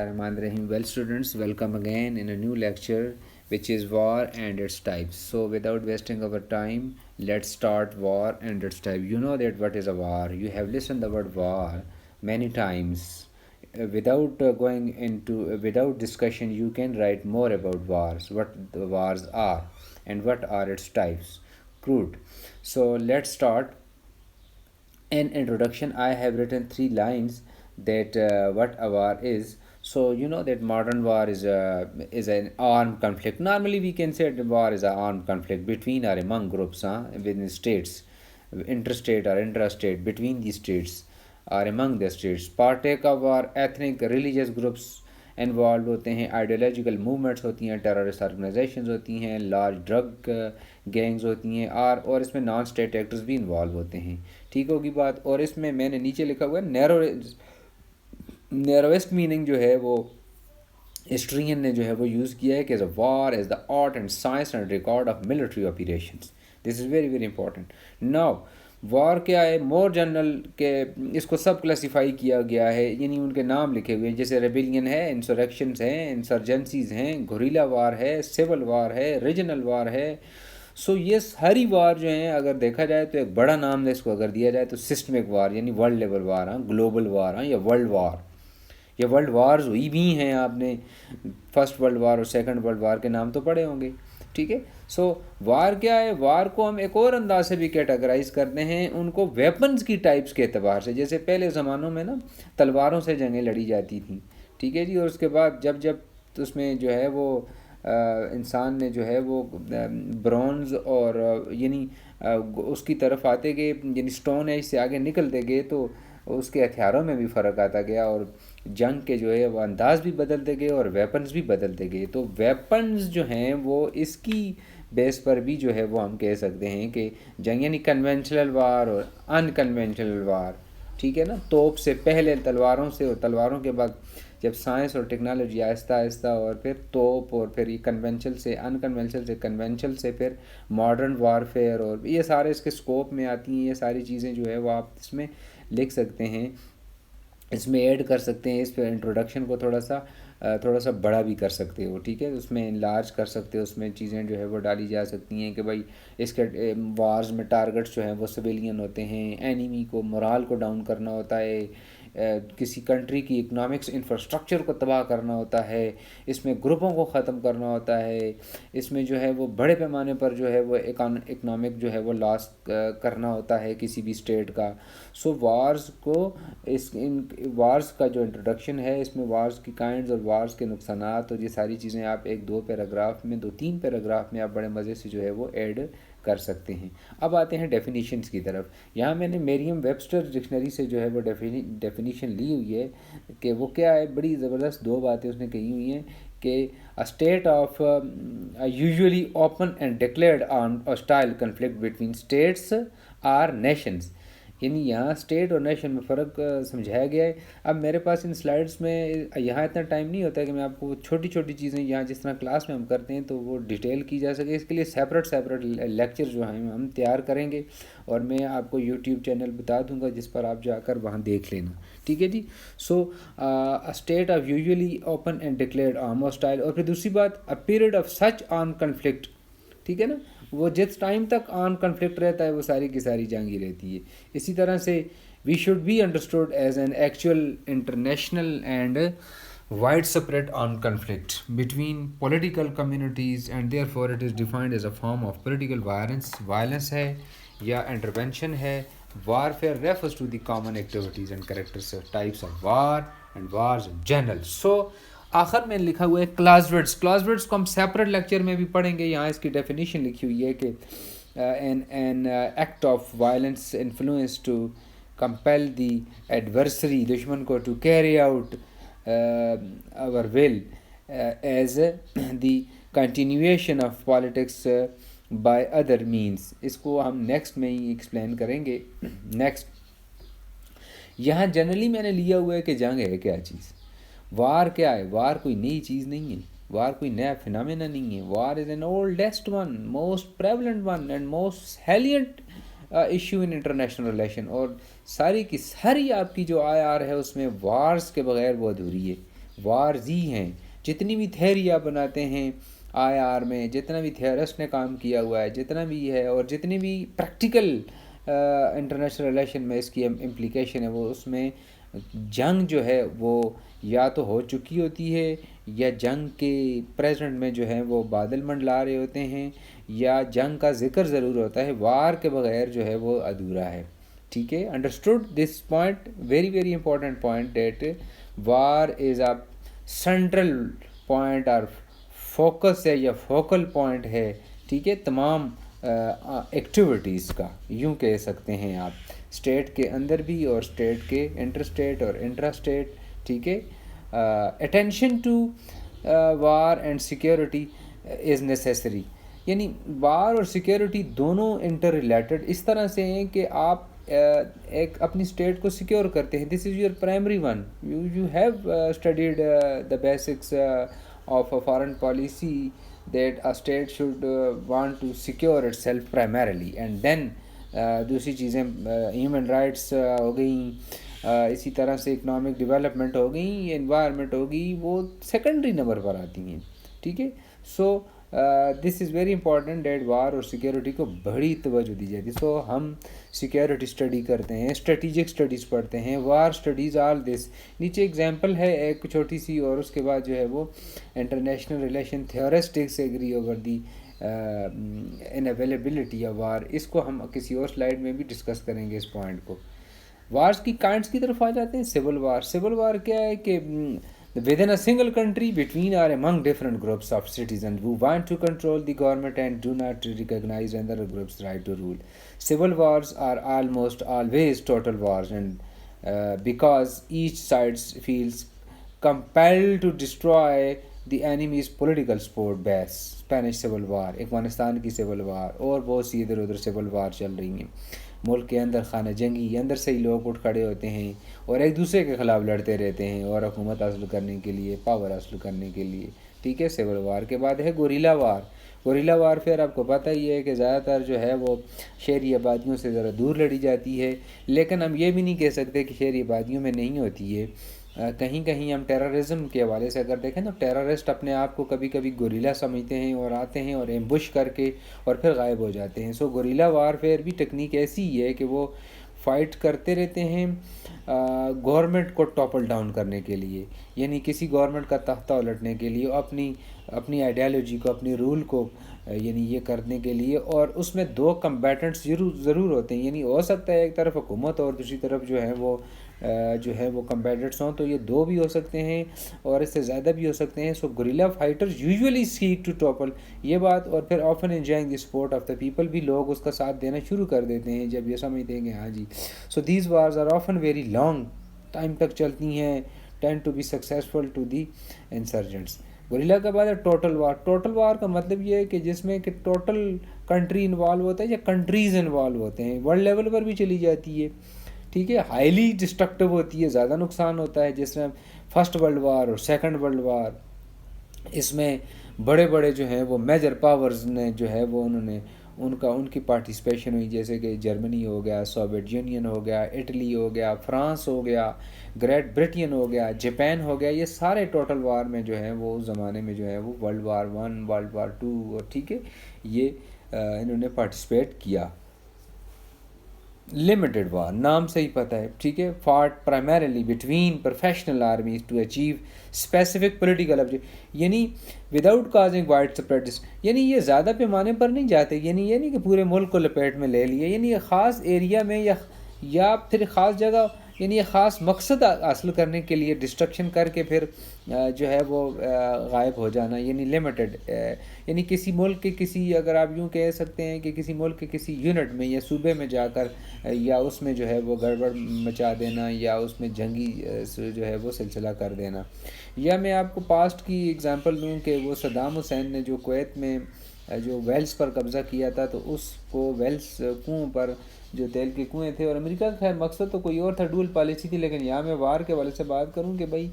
Rahim. Well, students, welcome again in a new lecture which is war and its types. So, without wasting our time, let's start war and its type. You know that what is a war. You have listened the word war many times. Without discussion, you can write more about wars, what the wars are, and what are its types. Crude. So, let's start. In introduction, I have written 3 lines that what a war is. So you know that modern war is an armed conflict. Normally, we can say that war is an armed conflict between or among groups, within states, interstate or intrastate, between the states or among the states. Partake of war, ethnic, religious groups involve ہوتے ہیں, ideological movements ہوتی ہیں, terrorist organisations ہوتی ہیں, large drug gangs ہوتی ہیں, اور اس میں نان اسٹیٹ ایکٹرز بھی انوالو ہوتے ہیں. ٹھیک ہوگی بات. اور اس میں نے نیچے لکھا ہوا ہے نیرویسٹ میننگ جو ہے وہ ہسٹرین نے جو ہے وہ یوز کیا ہے کہ as a war is the art and science and record of military operations. This is very very important. Now war کیا ہے مور جنرل کہ اس کو سب کلاسیفائی کیا گیا ہے, یعنی ان کے نام لکھے ہوئے ہیں, جیسے ریبیلین ہے, انسوریکشنز ہیں, انسرجنسیز ہیں, گوریلا وار ہے, سول وار ہے, ریجنل وار ہے. سو یہ ساری وار جو ہیں اگر دیکھا جائے تو ایک بڑا نام اس کو اگر دیا جائے تو سسٹمک وار, یعنی ورلڈ لیول وار, گلوبل وار, یا ورلڈ وار. یہ ورلڈ وارز ہوئی بھی ہیں, آپ نے فرسٹ ورلڈ وار اور سیکنڈ ورلڈ وار کے نام تو پڑھے ہوں گے. ٹھیک ہے. سو وار کیا ہے, وار کو ہم ایک اور انداز سے بھی کیٹاگرائز کرتے ہیں, ان کو ویپنز کی ٹائپس کے اعتبار سے. جیسے پہلے زمانوں میں تلواروں سے جنگیں لڑی جاتی تھیں. ٹھیک ہے جی. اور اس کے بعد جب اس میں جو ہے وہ انسان نے جو ہے وہ برونز اور یعنی اس کی طرف آتے گئے, یعنی اسٹون ایج سے آگے نکلتے گئے, تو اس کے ہتھیاروں میں بھی فرق آتا گیا, اور جنگ کے جو ہے وہ انداز بھی بدلتے گئے اور ویپنز بھی بدلتے گئے. تو ویپنز جو ہیں وہ اس کی بیس پر بھی جو ہے وہ ہم کہہ سکتے ہیں کہ جنگ, یعنی کنونشنل وار اور ان کنونشنل وار. ٹھیک ہے نا. توپ سے پہلے تلواروں سے, اور تلواروں کے بعد جب سائنس اور ٹیکنالوجی آہستہ آہستہ, اور پھر توپ, اور پھر یہ کنونشنل سے ان کنونشنل سے کنونشنل سے پھر ماڈرن وار فیئر, اور یہ سارے اس کے اسکوپ میں آتی ہیں. یہ ساری چیزیں جو ہے وہ آپ اس میں لکھ سکتے ہیں, اس میں ایڈ کر سکتے ہیں. اس پہ انٹروڈکشن کو تھوڑا سا بڑا بھی کر سکتے ہو. ٹھیک ہے. اس میں انلارج کر سکتے ہو, اس میں چیزیں جو ہے وہ ڈالی جا سکتی ہیں کہ بھائی اس کے وارز میں ٹارگٹس جو ہیں وہ سویلین ہوتے ہیں, اینیمی کو مورال کو ڈاؤن کرنا ہوتا ہے, کسی کنٹری کی اکنامکس انفراسٹرکچر کو تباہ کرنا ہوتا ہے, اس میں گروپوں کو ختم کرنا ہوتا ہے, اس میں جو ہے وہ بڑے پیمانے پر جو ہے وہ اکنامک جو ہے وہ لاس کرنا ہوتا ہے کسی بھی اسٹیٹ کا. سو وارز کو ان وارز کا جو انٹروڈکشن ہے, اس میں وارز کی کائنڈز اور وارز کے نقصانات, اور یہ ساری چیزیں آپ 2 پیراگراف میں 2-3 پیراگراف میں آپ بڑے مزے سے جو ہے وہ ایڈ کر سکتے ہیں. اب آتے ہیں ڈیفینیشنز کی طرف. یہاں میں نے میریم ویبسٹر ڈکشنری سے جو ہے وہ ڈیفینیشن لی ہوئی ہے کہ وہ کیا ہے. بڑی زبردست 2 باتیں اس نے کہی ہوئی ہیں کہ a state of usually open and declared armed hostile conflict between states or nations. یعنی یہاں اسٹیٹ اور نیشن میں فرق سمجھایا گیا ہے. اب میرے پاس ان سلائڈس میں یہاں اتنا ٹائم نہیں ہوتا ہے کہ میں آپ کو چھوٹی چھوٹی چیزیں یہاں جس طرح کلاس میں ہم کرتے ہیں تو وہ ڈیٹیل کی جا سکے. اس کے لیے سیپریٹ لیکچر جو ہیں ہم تیار کریں گے, اور میں آپ کو یوٹیوب چینل بتا دوں گا جس پر آپ جا کر وہاں دیکھ لینا. ٹھیک ہے جی. So state of usually open and declared arm hostile. اور پھر دوسری بات, a period of such arm conflict. ٹھیک ہے نا. وہ جس ٹائم تک آرم کنفلکٹ رہتا ہے وہ ساری کی ساری جنگ ہی رہتی ہے. اسی طرح سے we should be understood as an actual international and widespread arm conflict between political communities, and therefore it is defined as a form of political violence ہے یا انٹرونشن ہے. Warfare refers to the common activities and characters types of war and wars in general. So آخر میں لکھا ہوا ہے class words کو ہم سیپریٹ لیکچر میں بھی پڑھیں گے. یہاں اس کی ڈیفینیشن لکھی ہوئی ہے کہ an act of violence influence to compel the adversary, دشمن کو, to carry out our will as the continuation of politics by other means. اس کو ہم نیکسٹ میں ہی ایکسپلین کریں گے. نیکسٹ, یہاں جنرلی میں نے لیا ہوا ہے کہ جنگ ہے کیا چیز, وار کیا ہے. وار کوئی نئی چیز نہیں ہے, وار کوئی نیا فنامنا نہیں ہے. War is an oldest one, most prevalent one and most salient issue in international relation. اور ساری کی ساری آپ کی جو IR ہے اس میں وارز کے بغیر وہ ادھوری ہے. وارز ہی ہیں. جتنی بھی تھیوری آپ بناتے ہیں آئی آر میں، جتنا بھی تھیورسٹ نے کام کیا ہوا ہے، جتنا بھی ہے، اور جتنی بھی پریکٹیکل انٹرنیشنل ریلیشن میں اس کی امپلیکیشن ہے، وہ اس میں جنگ جو ہے وہ یا تو ہو چکی ہوتی ہے، یا جنگ کے پریزنٹ میں جو ہے وہ بادل منڈلا رہے ہوتے ہیں، یا جنگ کا ذکر ضرور ہوتا ہے. وار کے بغیر جو ہے وہ ادھورا ہے. ٹھیک ہے، understood this point, very very important point that war is a central point اور فوکس ہے یا فوکل پوائنٹ ہے. ٹھیک ہے، تمام ایکٹیویٹیز کا یوں کہہ سکتے ہیں آپ، اسٹیٹ کے اندر بھی اور اسٹیٹ کے انٹر اسٹیٹ اور انٹرا اسٹیٹ. ٹھیک ہے، attention to war and security is necessary. یعنی وار اور سیکیورٹی دونوں انٹر ریلیٹڈ اس طرح سے ہیں کہ آپ ایک اپنی اسٹیٹ کو سیکیور کرتے ہیں. This is your primary one. You have studied the basics of a foreign policy that a state should want to secure itself primarily, and then دوسری چیزیں ہیومن رائٹس ہو گئیں، اسی طرح سے اکنامک ڈیولپمنٹ ہو گئی، environment ہو گئی، وہ secondary number پر آتی ہیں. ٹھیک ہے، سو دس از ویری امپورٹنٹ دیٹ وار اور سیکیورٹی کو بڑی توجہ دی جاتی ہے. سو ہم سیکیورٹی اسٹڈی کرتے ہیں، اسٹریٹجک اسٹڈیز پڑھتے ہیں، وار اسٹڈیز، آل دس. نیچے اگزامپل ہے ایک چھوٹی سی، اور اس کے بعد جو ہے وہ international relation theorists agree over the in availability of war. اس کو ہم کسی اور سلائیڈ میں بھی ڈسکس کریں گے اس پوائنٹ کو. وارز کی کائنڈس کی طرف آ جاتے ہیں. سول وار، سول وار کیا ہے کہ within a single country, between or among different groups of citizens who want to control the government and do not recognize another group's right to rule. Civil wars are almost always total wars, and because each side feels compelled to destroy the enemy's political support base. Spanish civil war, Afghanistan کی civil وار، اور بہت سی ادھر ادھر civil war چل رہی ہیں. ملک کے اندر خانہ جنگی، اندر سے ہی لوگ اٹھ کھڑے ہوتے ہیں اور ایک دوسرے کے خلاف لڑتے رہتے ہیں، اور حکومت حاصل کرنے کے لیے، پاور حاصل کرنے کے لیے. ٹھیک ہے، سول وار کے بعد ہے گوریلا وار. گوریلا وار پھر آپ کو پتہ ہی ہے کہ زیادہ تر جو ہے وہ شہری آبادیوں سے ذرا دور لڑی جاتی ہے، لیکن ہم یہ بھی نہیں کہہ سکتے کہ شہری آبادیوں میں نہیں ہوتی ہے. کہیں کہیں ہم ٹیررزم کے حوالے سے اگر دیکھیں تو ٹیررسٹ اپنے آپ کو کبھی کبھی گوریلا سمجھتے ہیں اور آتے ہیں اور ایمبش کر کے اور پھر غائب ہو جاتے ہیں. سو گوریلا وارفیئر بھی ٹیکنیک ایسی ہی ہے کہ وہ فائٹ کرتے رہتے ہیں گورنمنٹ کو ٹاپل ڈاؤن کرنے کے لیے، یعنی کسی گورنمنٹ کا تختہ الٹنے کے لیے، اپنی آئیڈیالوجی کو، اپنی رول کو یعنی یہ کرنے کے لیے. اور اس میں دو کمبیٹنٹس ضرور ہوتے ہیں، یعنی ہو سکتا ہے ایک طرف حکومت اور دوسری طرف جو ہے وہ کمبیٹنٹس ہوں، تو یہ دو بھی ہو سکتے ہیں اور اس سے زیادہ بھی ہو سکتے ہیں. So guerrilla fighters usually seek to topple, یہ بات، اور پھر often enjoying the support of the people, بھی لوگ اس کا ساتھ دینا شروع کر دیتے ہیں جب یہ سمجھتے ہیں کہ ہاں جی. So these wars are often very long time تک چلتی ہیں، tend to be successful to the insurgents. Guerrilla کے بعد ہے ٹوٹل وار. ٹوٹل وار کا مطلب یہ ہے کہ جس میں کہ ٹوٹل کنٹری انوالو ہوتا ہے یا کنٹریز انوالو ہوتے ہیں، ورلڈ لیول پر بھی چلی جاتی ہے. ٹھیک ہے، ہائیلی ڈسٹرکٹیو ہوتی ہے، زیادہ نقصان ہوتا ہے، جس میں فرسٹ ورلڈ وار اور سیکنڈ ورلڈ وار. اس میں بڑے بڑے جو ہیں وہ میجر پاورز نے جو ہے وہ ان کی پارٹیسپیشن ہوئی، جیسے کہ جرمنی ہو گیا، سوویت یونین ہو گیا، اٹلی ہو گیا، فرانس ہو گیا، گریٹ برٹن ہو گیا، جاپان ہو گیا. یہ سارے ٹوٹل وار میں جو ہیں وہ اس زمانے میں جو ہے وہ ورلڈ وار 1، ورلڈ وار 2، اور ٹھیک ہے یہ انہوں نے پارٹیسپیٹ کیا. لمیٹڈ وار، نام سے ہی پتہ ہے. ٹھیک ہے، fought primarily between professional armies to achieve specific political object, یعنی وداؤٹ کازنگ وائڈ سپریڈس، یعنی یہ زیادہ پیمانے پر نہیں جاتے، یعنی یہ نہیں کہ پورے ملک کو لپیٹ میں لے لیے، یعنی یہ خاص ایریا میں یا پھر خاص جگہ، یعنی یہ خاص مقصد حاصل کرنے کے لیے ڈسٹرکشن کر کے پھر جو ہے وہ غائب ہو جانا، یعنی لمیٹڈ. یعنی کسی ملک کے اگر آپ یوں کہہ سکتے ہیں کہ کسی ملک کے کسی یونٹ میں یا صوبے میں جا کر یا اس میں جو ہے وہ گڑبڑ مچا دینا، یا اس میں جنگی جو ہے وہ سلسلہ کر دینا. یا میں آپ کو پاسٹ کی اگزامپل دوں کہ وہ صدام حسین نے جو کویت میں جو ویلز پر قبضہ کیا تھا، تو اس کو ویلز کنویں پر جو تیل کے کنویں تھے، اور امریکہ کا خیر مقصد تو کوئی اور تھا، ڈول پالیسی تھی، لیکن یہاں میں وار کے حوالے سے بات کروں کہ بھائی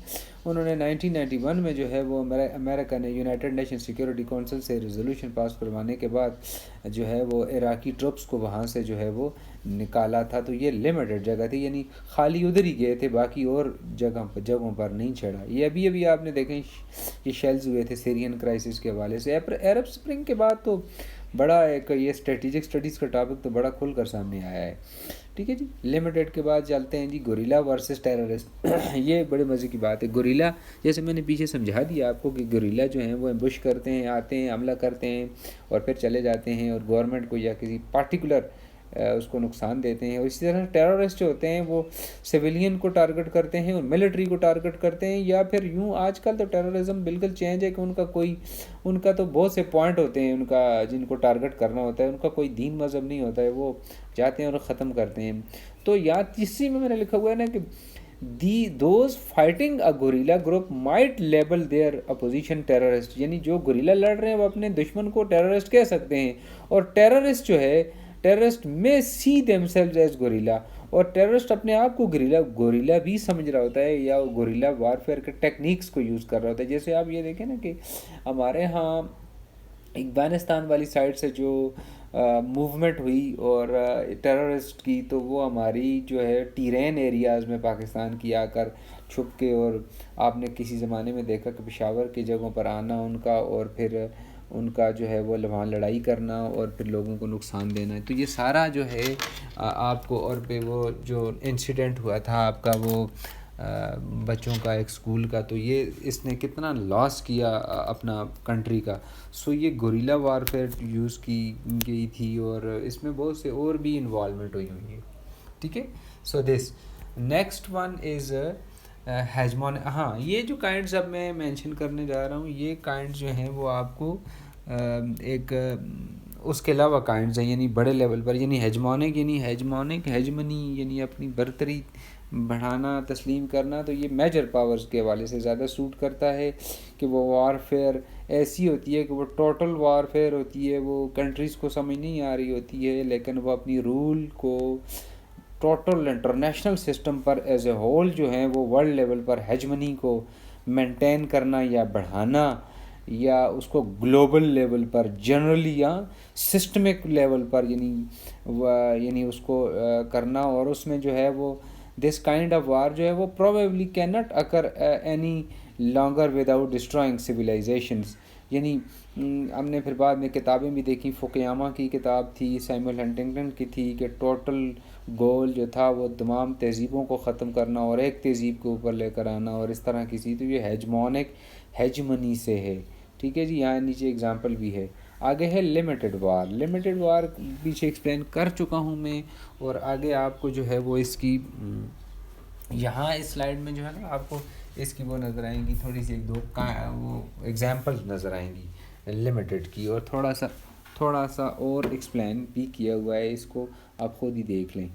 انہوں نے 1991 میں جو ہے وہ امریکہ نے یونائٹڈ نیشن سیکیورٹی کونسل سے ریزولوشن پاس کروانے کے بعد جو ہے وہ عراقی ٹروپس کو وہاں سے جو ہے وہ نکالا تھا تو یہ لمیٹڈ جگہ تھی، یعنی خالی ادھر ہی گئے تھے، باقی اور جگہوں پر نہیں چھڑا. یہ ابھی آپ نے دیکھیں یہ شیلز ہوئے تھے سیرین کرائسس کے حوالے سے. عرب سپرنگ کے بعد تو بڑا ایک یہ اسٹریٹجک اسٹڈیز کا ٹاپک تو بڑا کھل کر سامنے آیا ہے. ٹھیک ہے جی. لمیٹڈ کے بعد چلتے ہیں جی گوریلا ورسز ٹیررسٹ. یہ بڑے مزے کی بات ہے. گوریلا جیسے میں نے پیچھے سمجھا دیا آپ کو کہ گوریلا جو ہیں وہ ایمبوش کرتے ہیں، آتے ہیں، حملہ کرتے ہیں اور پھر چلے جاتے ہیں اور گورنمنٹ کو یا کسی پارٹیکولر اس کو نقصان دیتے ہیں. اور اسی طرح ٹیررسٹ جو ہوتے ہیں وہ سویلین کو ٹارگٹ کرتے ہیں اور ملٹری کو ٹارگٹ کرتے ہیں، یا پھر یوں آج کل تو ٹیررزم بالکل چینج ہے کہ ان کا تو بہت سے پوائنٹ ہوتے ہیں ان کا جن کو ٹارگٹ کرنا ہوتا ہے. ان کا کوئی دین مذہب نہیں ہوتا ہے، وہ جاتے ہیں اور ختم کرتے ہیں. تو یا تیسری میں نے لکھا ہوا ہے نا کہ those fighting a guerrilla group might label their opposition terrorist, یعنی جو گوریلا لڑ رہے ہیں وہ اپنے دشمن کو ٹیررسٹ کہہ سکتے ہیں. اور ٹیررسٹ جو ہے ٹیررسٹ میں see them selves as guerrilla, اور ٹیررسٹ اپنے آپ کو گوریلا بھی سمجھ رہا ہوتا ہے یا گوریلا وارفیئر کے ٹیکنیکس کو یوز کر رہا ہوتا ہے. جیسے آپ یہ دیکھیں نا کہ ہمارے ہاں افغانستان والی سائڈ سے جو موومنٹ ہوئی اور ٹیررسٹ کی، تو وہ ہماری جو ہے ٹیرین ایریاز میں پاکستان کی آ کر چھپ کے، اور آپ نے کسی زمانے میں دیکھا کہ پشاور کی جگہوں پر آنا ان کا، اور پھر ان کا جو ہے وہ وہاں لڑائی کرنا اور پھر لوگوں کو نقصان دینا. تو یہ سارا جو ہے آپ کو، اور پہ وہ جو انسیڈنٹ ہوا تھا آپ کا وہ بچوں کا ایک اسکول کا، تو یہ اس نے کتنا لاس کیا اپنا کنٹری کا. سو یہ گوریلا وارفیئر یوز کی گئی تھی اور اس میں بہت سے اور بھی انوالومنٹ ہوئی ہے. ٹھیک ہے. سو دس نیکسٹ ون از ہیجمون. ہاں یہ جو کائنڈز اب میں مینشن کرنے جا رہا ہوں، یہ کائنڈز جو ہیں وہ آپ کو ایک اس کے علاوہ کائنڈز ہیں، یعنی بڑے لیول پر، یعنی ہیجمنی یعنی اپنی برتری بڑھانا، تسلیم کرنا. تو یہ میجر پاورز کے حوالے سے زیادہ سوٹ کرتا ہے کہ وہ وارفیئر ایسی ہوتی ہے کہ وہ ٹوٹل وارفیئر ہوتی ہے، وہ کنٹریز کو سمجھ نہیں آ رہی ہوتی ہے، لیکن وہ اپنی رول کو total international system per as a whole جو ہیں وہ ورلڈ لیول پر ہیجمنی کو مینٹین کرنا یا بڑھانا، یا اس کو گلوبل لیول پر جنرلی یا سسٹمک لیول پر یعنی اس کو کرنا. اور اس میں جو ہے وہ دس کائنڈ آف وار جو ہے وہ probably can not occur any longer without destroying civilisations. یعنی ہم نے پھر بعد میں کتابیں بھی دیکھی، فوکیاما کی کتاب تھی، سیموئل ہنٹنگٹن کی تھی، کہ ٹوٹل گول جو تھا وہ تمام تہذیبوں کو ختم کرنا اور ایک تہذیب کے اوپر لے کر آنا اور اس طرح کی چیز. تو یہ ہیجمنی سے ہے. ٹھیک ہے جی. یہاں نیچے اگزامپل بھی ہے. آگے ہے لمیٹڈ وار. لمیٹڈ وار پیچھے ایکسپلین کر چکا ہوں میں، اور آگے آپ کو جو ہے وہ اس کی یہاں اس سلائیڈ میں جو ہے نا آپ کو اس کی وہ نظر آئیں گی، تھوڑی سی ایک دو وہ ایگزامپل نظر آئیں گی لمیٹڈ کی، اور تھوڑا سا اور ایکسپلین بھی کیا ہوا ہے، اس کو آپ خود ہی دیکھ لیں.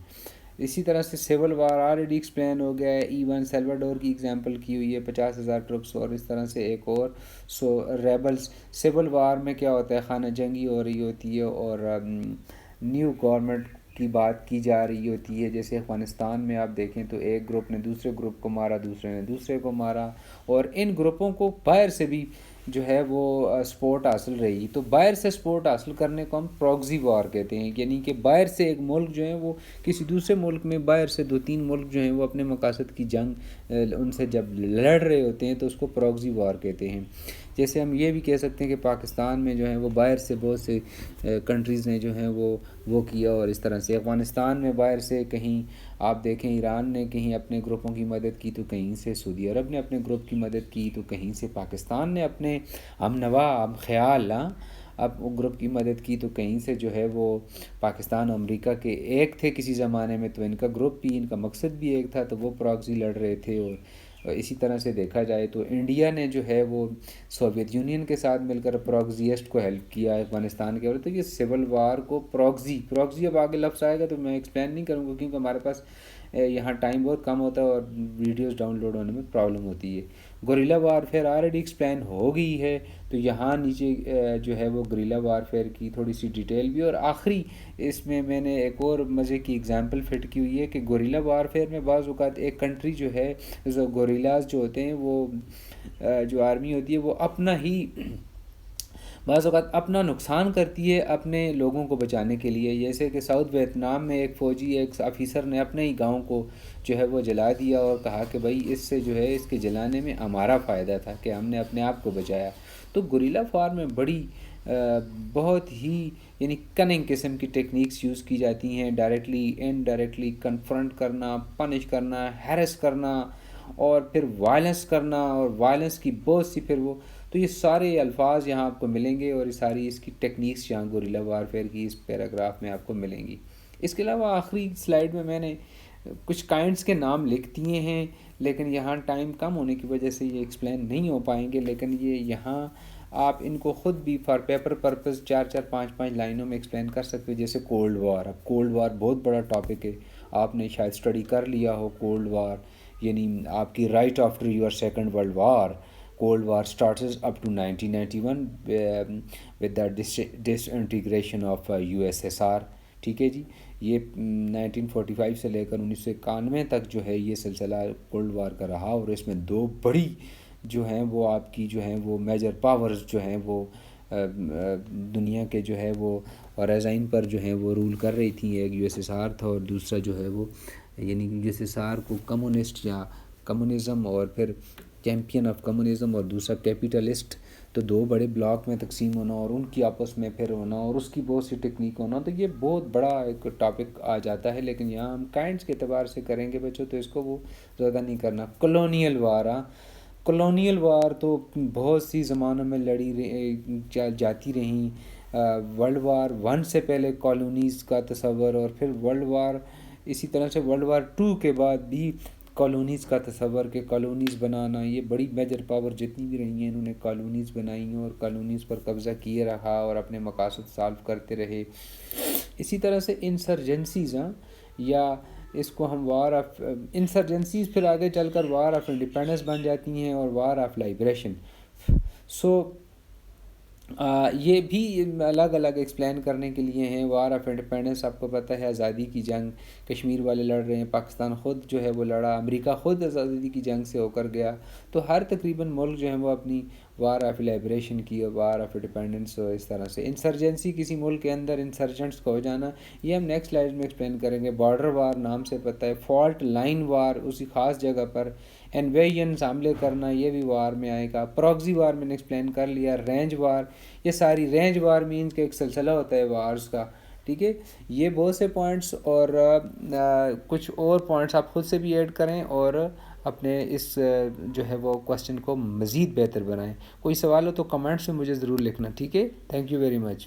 اسی طرح سے سول وار آلریڈی ایکسپلین ہو گیا ہے. ایون سیلواڈور کی ایگزامپل کی ہوئی ہے، 50,000 ٹرپس، اور اس طرح سے ایک اور. سو ریبلز سول وار میں کیا ہوتا ہے، خانہ جنگی ہو رہی ہوتی ہے اور نیو گورنمنٹ کی بات کی جا رہی ہوتی ہے. جیسے افغانستان میں آپ دیکھیں تو ایک گروپ نے دوسرے گروپ کو مارا، دوسرے نے دوسرے کو مارا، اور ان گروپوں کو باہر سے بھی جو ہے وہ سپورٹ حاصل رہی. تو باہر سے سپورٹ حاصل کرنے کو ہم پروگزی وار کہتے ہیں، یعنی کہ باہر سے ایک ملک جو ہے وہ کسی دوسرے ملک میں، باہر سے 2-3 ملک جو ہیں وہ اپنے مقاصد کی جنگ ان سے جب لڑ رہے ہوتے ہیں تو اس کو پروگزی وار کہتے ہیں. جیسے ہم یہ بھی کہہ سکتے ہیں کہ پاکستان میں جو ہے وہ باہر سے بہت سے کنٹریز نے جو ہیں وہ کیا، اور اس طرح سے افغانستان میں باہر سے کہیں آپ دیکھیں ایران نے کہیں اپنے گروپوں کی مدد کی، تو کہیں سے سعودی عرب نے اپنے گروپ کی مدد کی، تو کہیں سے پاکستان نے اپنے ہم نوا ہم خیال اب گروپ کی مدد کی، تو کہیں سے جو ہے وہ پاکستان اور امریکہ کے ایک تھے کسی زمانے میں، تو ان کا گروپ بھی، ان کا مقصد بھی ایک تھا، تو وہ پراکسی لڑ رہے تھے. اور اسی طرح سے دیکھا جائے تو انڈیا نے جو ہے وہ سوویت یونین کے ساتھ مل کر پراکزیسٹ کو ہیلپ کیا افغانستان کے. اور تو یہ سول وار کو پراکزی اب آگے لفظ آئے گا تو میں ایکسپلین نہیں کروں گا، کیونکہ ہمارے پاس یہاں ٹائم بہت کم ہوتا ہے اور ویڈیوز ڈاؤن لوڈ ہونے میں پرابلم ہوتی ہے. گوریلا وارفیئر آلریڈی ایکسپلین ہو گئی ہے، تو یہاں نیچے جو ہے وہ گوریلا وارفیئر کی تھوڑی سی ڈیٹیل بھی. اور آخری اس میں نے ایک اور مزے کی اگزامپل فٹ کی ہوئی ہے کہ گوریلا وارفیئر میں بعض اوقات ایک کنٹری جو ہے، گوریلاز جو ہوتے ہیں وہ جو آرمی ہوتی ہے وہ اپنا ہی بعض اوقات اپنا نقصان کرتی ہے اپنے لوگوں کو بچانے کے لیے. جیسے کہ ساؤتھ ویتنام میں ایک فوجی ایک آفیسر نے اپنے ہی گاؤں کو جو ہے وہ جلا دیا اور کہا کہ بھائی اس سے جو ہے اس کے جلانے میں ہمارا فائدہ تھا کہ ہم نے اپنے آپ کو بچایا. تو گوریلا وار میں بڑی بہت ہی یعنی کننگ قسم کی ٹیکنیکس یوز کی جاتی ہیں، ڈائریکٹلی انڈائریکٹلی کنفرنٹ کرنا، پنش کرنا، ہیرس کرنا اور پھر وائلنس کرنا، اور وائلنس کی بہت سی پھر وہ. تو یہ سارے الفاظ یہاں آپ کو ملیں گے اور یہ ساری اس کی ٹیکنیکس یہاں گوریلا وارفیئر کی اس پیراگراف میں آپ کو ملیں گی. اس کے علاوہ آخری سلائیڈ میں نے کچھ کائنڈس کے نام لکھ دیے ہیں، لیکن یہاں ٹائم کم ہونے کی وجہ سے یہ ایکسپلین نہیں ہو پائیں گے، لیکن یہ یہاں آپ ان کو خود بھی فار پیپر پرپز 4-4 5-5 لائنوں میں ایکسپلین کر سکتے ہو. جیسے کولڈ وار، اب کولڈ وار بہت بڑا ٹاپک ہے، آپ نے شاید اسٹڈی کر لیا ہو. کولڈ وار یعنی آپ کی right after your second world war. Cold War starts up to 1991 with the disintegration of USSR. ٹھیک ہے جی، یہ 1945 سے لے کر 1991 تک جو ہے یہ سلسلہ کولڈ وار کا رہا، اور اس میں دو بڑی جو ہیں وہ آپ کی جو ہیں وہ میجر پاورز جو ہیں وہ دنیا کے جو ہے وہ رائزائن پر جو ہیں وہ رول کر رہی تھیں. ایک یو ایس ایس آر تھا اور دوسرا جو ہے وہ یعنی یو ایس ایس آر کو کمیونسٹ یا کمیونزم اور پھر چیمپئن آف کمیونزم، اور دوسرا کیپیٹلسٹ. تو دو بڑے بلاک میں تقسیم ہونا اور ان کی آپس میں پھر ہونا اور اس کی بہت سی ٹیکنیک ہونا. تو یہ بہت بڑا ایک ٹاپک آ جاتا ہے، لیکن یہاں ہم کائنڈس کے اعتبار سے کریں گے بچوں، تو اس کو وہ زیادہ نہیں کرنا. کلونیل وار، کلونیل وار تو بہت سی زمانوں میں لڑی جاتی رہیں. ورلڈ وار 1 سے پہلے کالونیز کا تصور، اور پھر ورلڈ وار اسی طرح سے ورلڈ وار 2 کے بعد بھی کالونیز کا تصور کہ کالونیز بنانا. یہ بڑی میجر پاور جتنی بھی رہی ہیں انہوں نے کالونیز بنائی ہیں اور کالونیز پر قبضہ کیے رہا اور اپنے مقاصد سالو کرتے رہے. اسی طرح سے انسرجنسیز، یا اس کو ہم وار آف انسرجنسیز پھر آگے چل کر وار آف انڈیپینڈنس بن جاتی ہیں اور وار آف لائبریشن. سو یہ بھی الگ الگ ایکسپلین کرنے کے لیے ہیں. وار آف انڈیپینڈنس آپ کو پتہ ہے آزادی کی جنگ، کشمیر والے لڑ رہے ہیں، پاکستان خود جو ہے وہ لڑا، امریکہ خود آزادی کی جنگ سے ہو کر گیا. تو ہر تقریباً ملک جو ہے وہ اپنی وار آف لائبریشن کی اور وار آف انڈیپینڈنس اور اس طرح سے. انسرجنسی کسی ملک کے اندر انسرجنٹس کا ہو جانا، یہ ہم نیکسٹ سلائیڈ میں ایکسپلین کریں گے. بارڈر وار نام سے پتہ ہے. فالٹ لائن وار اسی خاص جگہ پر. انویژنز حملے کرنا یہ بھی وار میں آئے گا. پراکسی وار میں نے ایکسپلین کر لیا. رینج وار، یہ ساری رینج وار مینز کہ ایک سلسلہ ہوتا ہے وارز کا. ٹھیک ہے، یہ بہت سے پوائنٹس اور کچھ اور پوائنٹس آپ خود سے بھی ایڈ کریں اور اپنے اس جو ہے وہ کوسچن کو مزید بہتر بنائیں. کوئی سوال ہو تو کمنٹس میں مجھے ضرور لکھنا. ٹھیک ہے، تھینک یو ویری مچ.